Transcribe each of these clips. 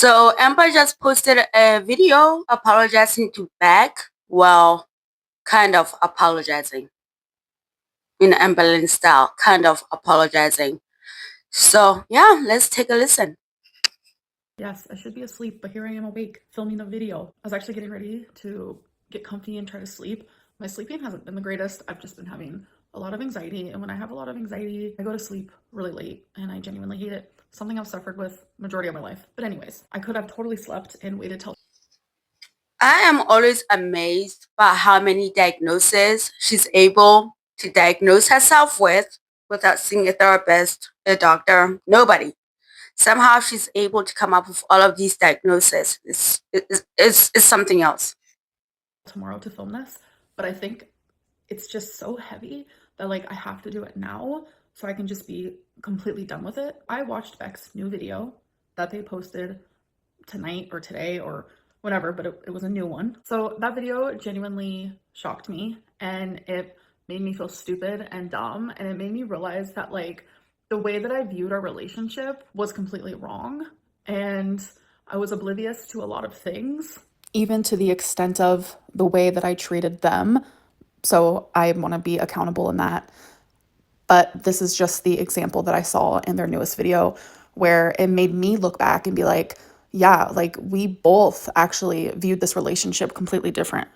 So Amber just posted a video apologizing to Beck. Well, kind of apologizing in Amberlyn style, kind of apologizing. So yeah, let's take a listen. Yes, I should be asleep, but here I am awake filming a video. I was actually getting ready to get comfy and try to sleep. My sleeping hasn't been the greatest. I've just been having a lot of anxiety, and when I have a lot of anxiety, I go to sleep really late, and I genuinely hate it. Something I've suffered with majority of my life. But anyways, I could have totally slept and waited till I am always amazed by how many diagnoses she's able to diagnose herself with without seeing a therapist, a doctor, nobody. Somehow she's able to come up with all of these diagnoses. It's something else. tomorrow to film this, but I think it's just so heavy that like I have to do it now so I can just be completely done with it. I watched Beck's new video that they posted tonight or today or whatever, but it was a new one. So that video genuinely shocked me, and it made me feel stupid and dumb, and it made me realize that like the way that I viewed our relationship was completely wrong, and I was oblivious to a lot of things, even to the extent of the way that I treated them. So I want to be accountable in that. But this is just the example that I saw in their newest video where it made me look back and be like, yeah, like we both actually viewed this relationship completely different.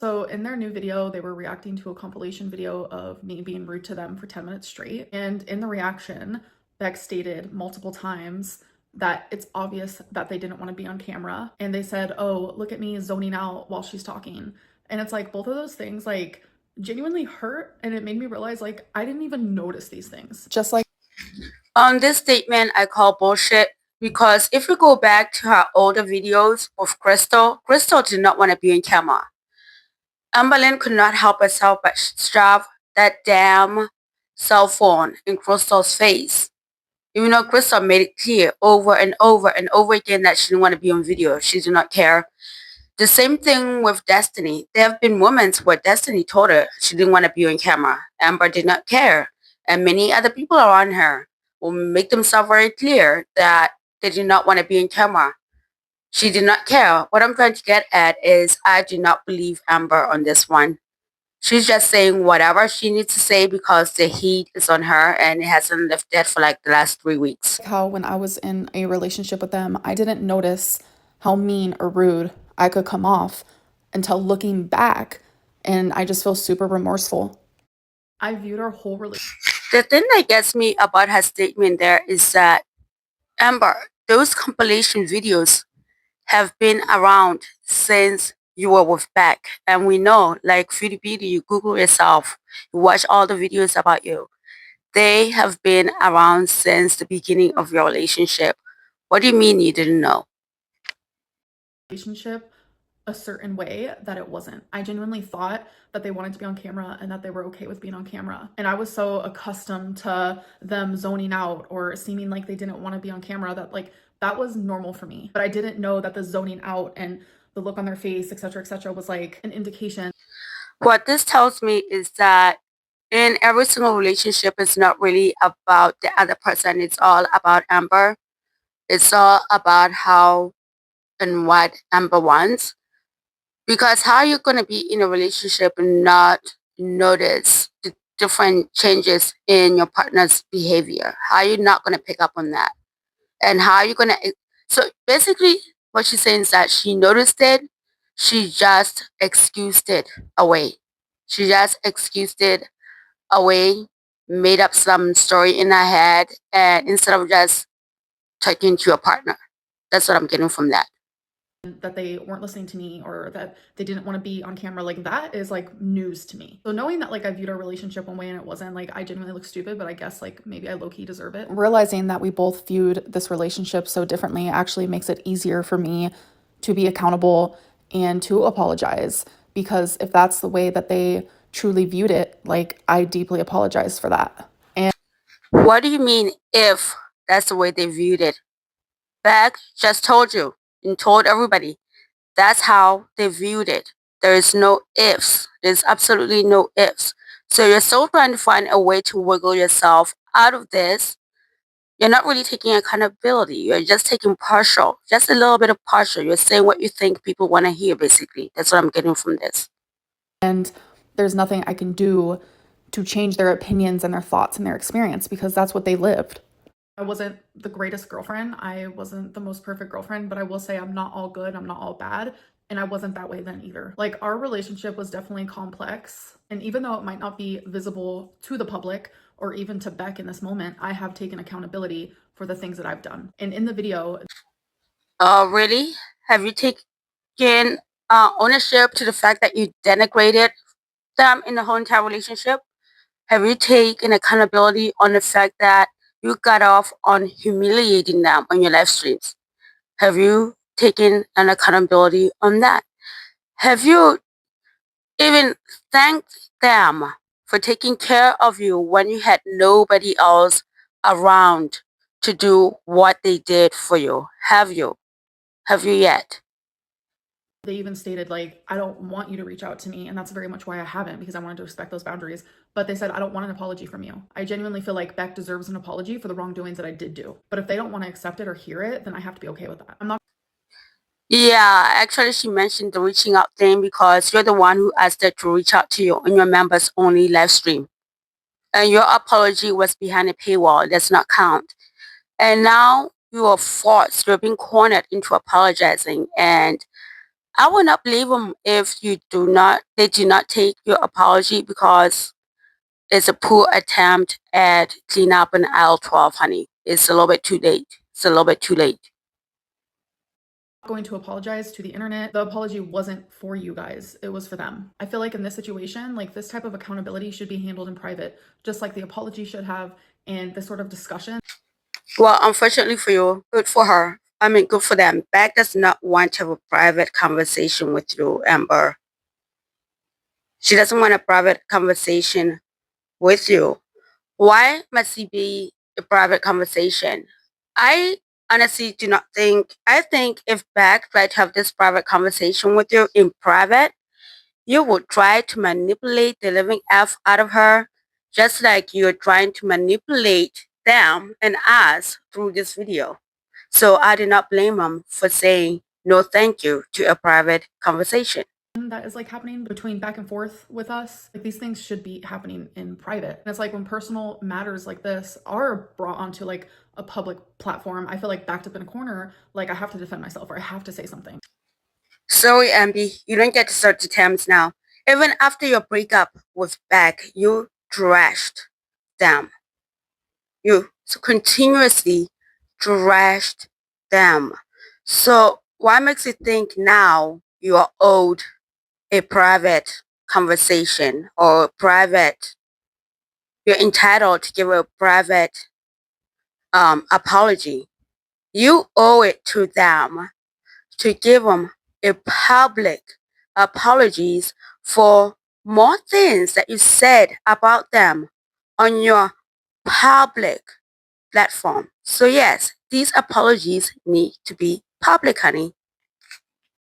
So in their new video, they were reacting to a compilation video of me being rude to them for 10 minutes straight. And in the reaction, Beck stated multiple times that it's obvious that they didn't want to be on camera. And they said, oh, look at me zoning out while she's talking. And it's like both of those things like genuinely hurt. And it made me realize like I didn't even notice these things. Just like On this statement, I call bullshit because if you go back to her older videos with Crystal, Crystal did not want to be on camera. Amberlyn could not help herself but shove that damn cell phone in Crystal's face. Even though Crystal made it clear over and over and over again that she didn't want to be on video. She did not care. The same thing with Destiny. There have been moments where Destiny told her she didn't want to be on camera. Amber did not care. And many other people around her will make themselves very clear that they did not want to be on camera. She did not care. What I'm trying to get at is I do not believe Amber on this one. She's just saying whatever she needs to say because the heat is on her and it hasn't lifted for like the last 3 weeks. how when I was in a relationship with them, I didn't notice how mean or rude I could come off until looking back, and I just feel super remorseful. I viewed our whole relationship. The thing that gets me about her statement there is that Amber, those compilation videos have been around since you were with Beck. And we know, like Beauty, you Google yourself, you watch all the videos about you. They have been around since the beginning of your relationship. What do you mean you didn't know? Relationship a certain way that it wasn't. I genuinely thought that they wanted to be on camera and that they were okay with being on camera. And I was so accustomed to them zoning out or seeming like they didn't want to be on camera that like that was normal for me. But I didn't know that the zoning out and the look on their face, etc., was like an indication. What this tells me is that in every single relationship, it's not really about the other person. It's all about Amber. It's all about how and what Amber wants. Because how are you going to be in a relationship and not notice the different changes in your partner's behavior? How are you not going to pick up on that? And how are you going to... So basically, what she's saying is that she noticed it. She just excused it away. She just excused it away, made up some story in her head, and instead of just talking to your partner. That's what I'm getting from that. That they weren't listening to me or that they didn't want to be on camera, like that is like news to me. So knowing that like I viewed our relationship one way and it wasn't, like I genuinely look stupid, but I guess like maybe I low-key deserve it. Realizing that we both viewed this relationship so differently actually makes it easier for me to be accountable and to apologize, because if that's the way that they truly viewed it, like I deeply apologize for that. And What do you mean if that's the way they viewed it? Beck just told you and told everybody that's how they viewed it. There is no ifs. There's absolutely no ifs. So you're still trying to find a way to wiggle yourself out of this. You're not really taking accountability. You're just taking partial, just a little bit of partial. You're saying what you think people want to hear, basically. That's what I'm getting from this. And there's nothing I can do to change their opinions and their thoughts and their experience because that's what they lived. I wasn't the greatest girlfriend. I wasn't the most perfect girlfriend, but I will say I'm not all good. I'm not all bad. And I wasn't that way then either. Like our relationship was definitely complex. And even though it might not be visible to the public or even to Beck in this moment, I have taken accountability for the things that I've done. And in the video, Oh, really? Have you taken ownership to the fact that you denigrated them in the whole entire relationship? Have you taken accountability on the fact that you got off on humiliating them on your live streams? Have you taken an accountability on that? Have you even thanked them for taking care of you when you had nobody else around to do what they did for you? Have you? Have you yet? they even stated, like, I don't want you to reach out to me. And that's very much why I haven't, because I wanted to respect those boundaries. But they said, I don't want an apology from you. I genuinely feel like Beck deserves an apology for the wrongdoings that I did do. But if they don't want to accept it or hear it, then I have to be okay with that. I'm not. Yeah, actually, she mentioned the reaching out thing because you're the one who asked her to reach out to you on your members only live stream. And your apology was behind a paywall. It does not count. And now you are forced, you're being cornered into apologizing. And I will not believe them if they do not take your apology because it's a poor attempt at clean up an aisle 12, honey. It's a little bit too late. It's a little bit too late. Going to apologize to the internet. The apology wasn't for you guys, it was for them. I feel like in this situation, like this type of accountability should be handled in private, just like the apology should have, and this sort of discussion. Well, unfortunately for you, good for her. I mean, good for them. Beck does not want to have a private conversation with you, Amber. She doesn't want a private conversation with you. Why must it be a private conversation? I honestly do not think, I think if Beck tried to have this private conversation with you in private, you would try to manipulate the living F out of her, just like you're trying to manipulate them and us through this video. So I do not blame them for saying no thank you to a private conversation. That is like happening between back and forth with us. Like these things should be happening in private. And it's like when personal matters like this are brought onto like a public platform, I feel like backed up in a corner, like I have to defend myself or I have to say something. Sorry, Ambi, you don't get to search the terms now. Even after your breakup with Beck, you trashed them. You continuously trashed them. So what makes you think now you are owed a private conversation or you're entitled to give a private apology? You owe it to them to give them a public apologies for more things that you said about them on your public platform. So yes, these apologies need to be public, honey.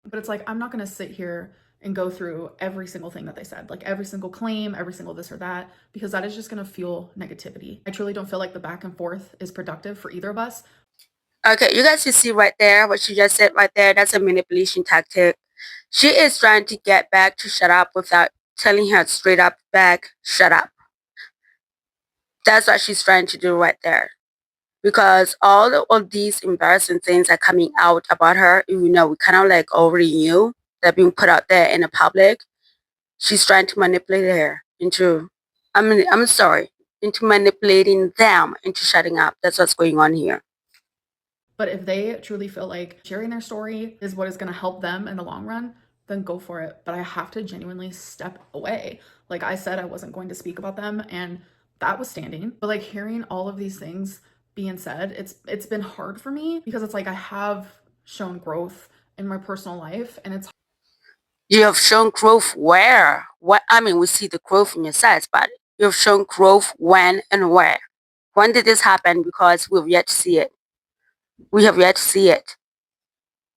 But it's like, I'm not going to sit here and go through every single thing that they said, like every single claim, every single this or that, because that is just going to fuel negativity. I truly don't feel like the back and forth is productive for either of us. Okay, you guys can see right there what she just said right there. That's a manipulation tactic. She is trying to get Beck to shut up without telling her straight up, Beck, shut up. That's what she's trying to do right there. Because all of these embarrassing things are coming out about her, we kind of like already knew they're being put out there in the public. She's trying to manipulate her into, I'm sorry, into manipulating them into shutting up. That's what's going on here. But if they truly feel like sharing their story is what is going to help them in the long run, then go for it. But I have to genuinely step away. Like I said, I wasn't going to speak about them, and that was standing. But like hearing all of these things being said, it's been hard for me because it's like I have shown growth in my personal life, and it's. You have shown growth where? What I mean, we see the growth in your size, but you've shown growth when and where? When did this happen? Because we've yet to see it. We have yet to see it.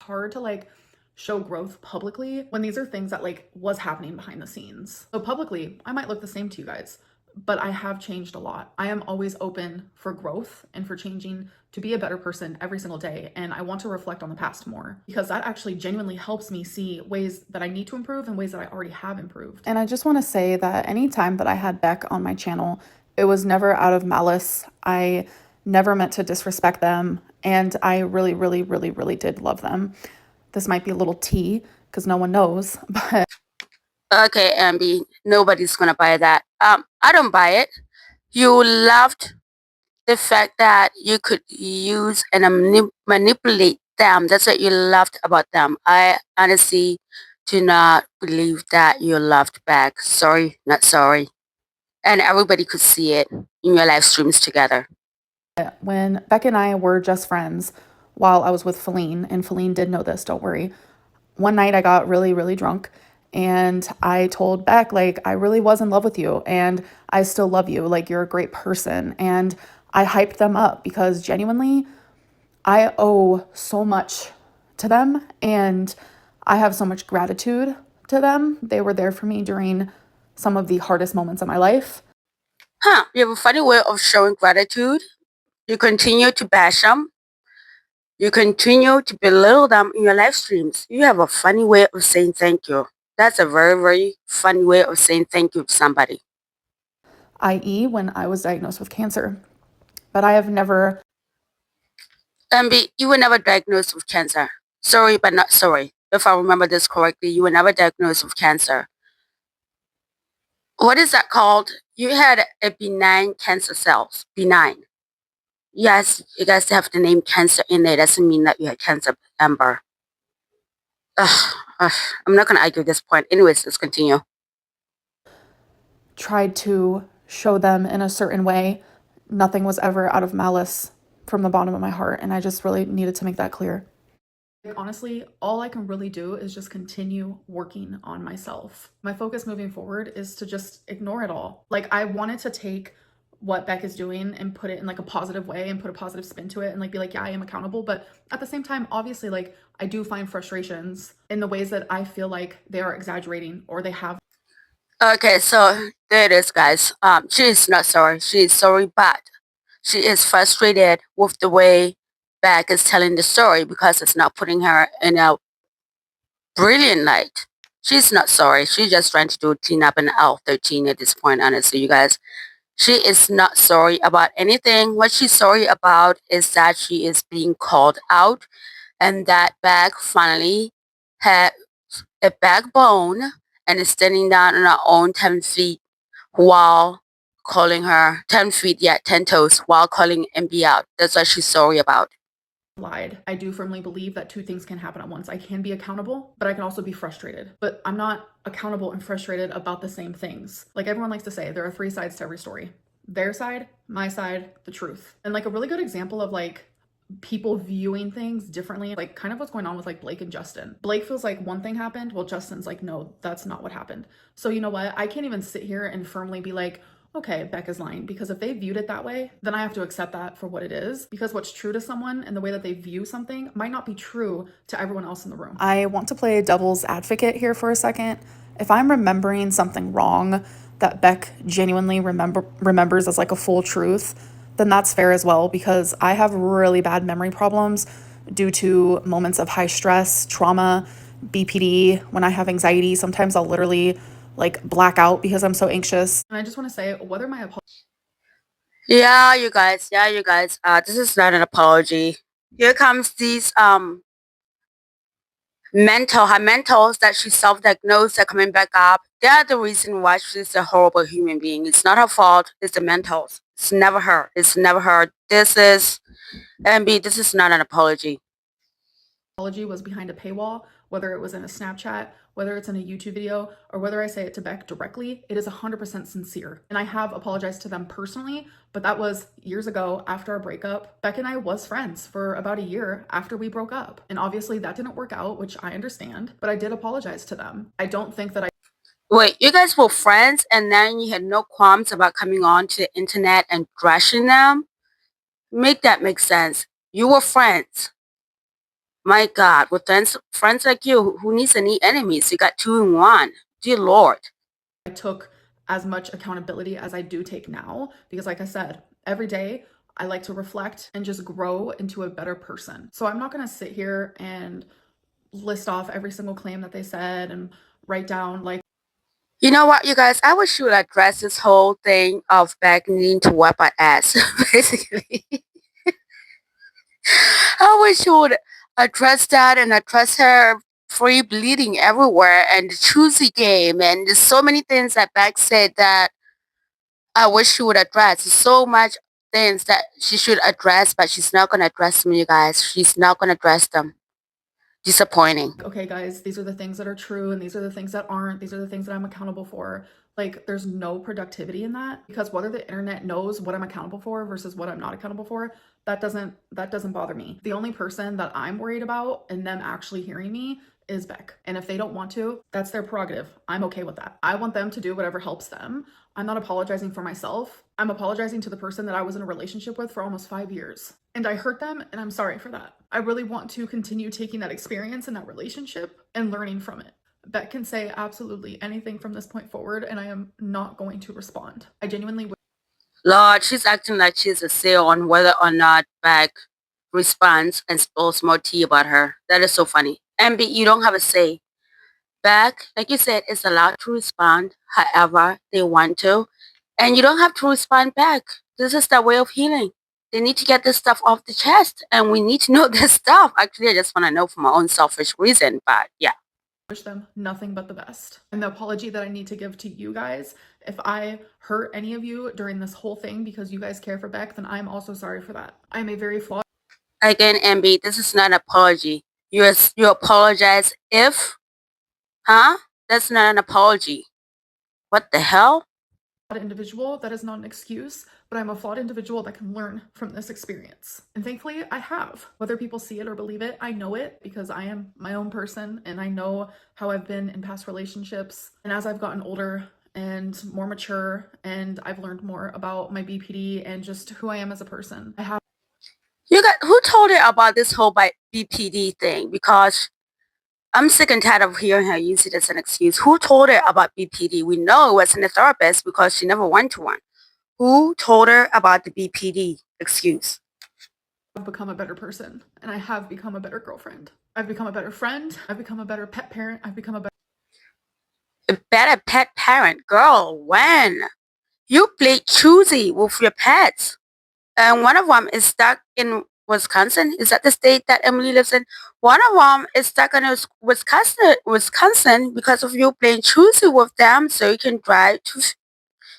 Hard to like show growth publicly when these are things that like was happening behind the scenes. So publicly, I might look the same to you guys. but I have changed a lot. I am always open for growth and for changing to be a better person every single day. And I want to reflect on the past more because that actually genuinely helps me see ways that I need to improve and ways that I already have improved. And I just want to say that anytime that I had Beck on my channel, it was never out of malice. I never meant to disrespect them. And I really, really, really, really did love them. This might be a little tea because no one knows, but Okay, Ambi, nobody's gonna buy that. I don't buy it. You loved the fact that you could use and manipulate them. That's what you loved about them. I honestly do not believe that you loved back. Sorry, not sorry. And everybody could see it in your live streams together. when Beck and I were just friends while I was with Feline, and Feline did know this, don't worry. One night I got really, really drunk and I told Beck, like, I really was in love with you and I still love you. Like, you're a great person. And I hyped them up because genuinely, I owe so much to them and I have so much gratitude to them. They were there for me during some of the hardest moments of my life. Huh, you have a funny way of showing gratitude. You continue to bash them. You continue to belittle them in your live streams. You have a funny way of saying thank you. That's a very, very funny way of saying thank you to somebody. I.e., when I was diagnosed with cancer. But I have never. You were never diagnosed with cancer. Sorry, but not sorry. If I remember this correctly, you were never diagnosed with cancer. What is that called? You had a benign cancer cells. Benign. Yes, you guys have the name cancer in there. Doesn't mean that you had cancer, Amber. I'm not going to argue this point. Anyways, let's continue. Tried to show them in a certain way. Nothing was ever out of malice from the bottom of my heart. And I just really needed to make that clear. Honestly, all I can really do is just continue working on myself. My focus moving forward is to just ignore it all. Like, I wanted to take what Beck is doing and put it in like a positive way and put a positive spin to it and like be like, yeah, I am accountable. But at the same time, obviously, like, I do find frustrations in the ways that I feel like they are exaggerating or they have. Okay, so there it is, guys. She is not sorry. She is sorry, but she is frustrated with the way Beck is telling the story because it's not putting her in a brilliant light. She's not sorry. She's just trying to do cleanup in L13 at this point, honestly, you guys. She is not sorry about anything. What she's sorry about is that she is being called out and that Beck finally had a backbone and is standing down on her own 10 feet while calling her 10 feet, 10 toes, while calling MB out. That's what she's sorry about. Lied. I do firmly believe that two things can happen at once. I can be accountable, but I can also be frustrated. But I'm not accountable and frustrated about the same things. Like everyone likes to say, there are three sides to every story. Their side, my side, the truth. And like a really good example of like people viewing things differently, like kind of what's going on with like Blake and Justin. Blake feels like one thing happened, well, Justin's like, no, that's not what happened. So you know what? I can't even sit here and firmly be like, okay, Beck is lying, because if they viewed it that way, then I have to accept that for what it is, because what's true to someone and the way that they view something might not be true to everyone else in the room. I want to play devil's advocate here for a second. If I'm remembering something wrong that Beck genuinely remembers as like a full truth, then that's fair as well, because I have really bad memory problems due to moments of high stress, trauma, BPD. When I have anxiety, sometimes I'll literally like black out because I'm so anxious. And I just want to say, whether my apology. Yeah, you guys. This is not an apology. Here comes these her mentals that she self-diagnosed are coming back up. They are the reason why she's a horrible human being. It's not her fault. It's the mentals. It's never her. It's never her. This is MB. This is not an apology. Apology was behind a paywall, whether it was in a Snapchat, whether it's in a YouTube video, or whether I say it to Beck directly, it is 100% sincere. And I have apologized to them personally, but that was years ago after our breakup. Beck and I was friends for about a year after we broke up. And obviously that didn't work out, which I understand, but I did apologize to them. I don't think that I. Wait, you guys were friends and then you had no qualms about coming on to the internet and thrashing them? Make that make sense. You were friends. My God, with friends like you, who needs any enemies? You got two in one. Dear Lord. I took as much accountability as I do take now, because like I said, every day I like to reflect and just grow into a better person. So I'm not going to sit here and list off every single claim that they said and write down like, You know what, you guys? I wish you would address this whole thing of Beck needing to wipe her ass, basically. I wish you would address that and address her free bleeding everywhere and the choosy game and there's so many things that Beck said that I wish she would address. So much things that she should address, but she's not gonna address them, you guys. She's not gonna address them. Disappointing. okay, guys, these are the things that are true and these are the things that aren't. These are the things that I'm accountable for. Like, there's no productivity in that, because whether the internet knows what I'm accountable for versus what I'm not accountable for, that doesn't bother me. The only person that I'm worried about and them actually hearing me is Beck. And if they don't want to, that's their prerogative. I'm okay with that. I want them to do whatever helps them. I'm not apologizing for myself. I'm apologizing to the person that I was in a relationship with for almost 5 years. And I hurt them, and I'm sorry for that. I really want to continue taking that experience in that relationship and learning from it. Beck can say absolutely anything from this point forward, and I am not going to respond. I genuinely Lord, she's acting like she's a say on whether or not Beck responds and spills more tea about her. That is so funny. MB, you don't have a say. Beck, like you said, is allowed to respond however they want to. And you don't have to respond back. This is their way of healing. They need to get this stuff off the chest. And we need to know this stuff. Actually, I just want to know for my own selfish reason. But yeah. wish them nothing but the best. And the apology that I need to give to you guys, if I hurt any of you during this whole thing because you guys care for Beck, then I'm also sorry for that. I'm a very flawed Again, MB, this is not an apology. You apologize if, huh? That's not an apology. What the hell? individual. That is not an excuse, but I'm a flawed individual that can learn from this experience. And thankfully, I have. Whether people see it or believe it, I know it because I am my own person and I know how I've been in past relationships. And as I've gotten older and more mature and I've learned more about my BPD and just who I am as a person, I have. You got who told her about this whole BPD thing? Because I'm sick and tired of hearing her use it as an excuse. Who told her about BPD? We know it wasn't a therapist because she never went to one. Who told her about the BPD excuse? I've become a better person and I have become a better girlfriend. I've become a better friend. I've become a better pet parent. I've become A better pet parent? Girl, when? You play choosy with your pets. And one of them is stuck in Wisconsin. Is that the state that Emily lives in? One of them is stuck in Wisconsin because of you playing choosy with them so you can try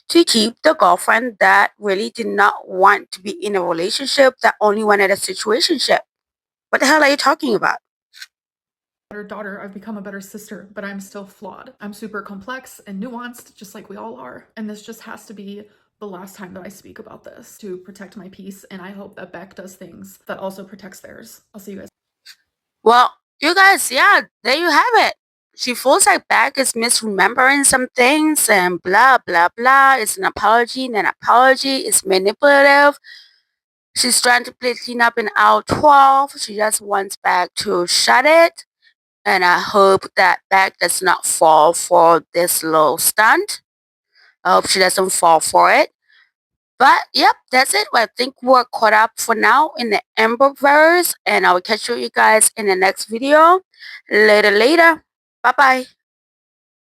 to keep the girlfriend that really did not want to be in a relationship, that only wanted a situationship. What the hell are you talking about? better daughter. I've become a better sister, but I'm still flawed. I'm super complex and nuanced, just like we all are. And this just has to be the last time that I speak about this to protect my peace. And I hope that Beck does things that also protects theirs. I'll see you guys. Well, you guys, yeah, there you have it. She feels like Beck is misremembering some things and blah, blah, blah. It's an apology, and an apology is manipulative. She's trying to play cleanup in aisle 12. She just wants Beck to shut it. And I hope that Beck does not fall for this little stunt. I hope she doesn't fall for it. But yep, that's it. I think we're caught up for now in the Amberverse. And I will catch you guys in the next video. Later. Bye-bye.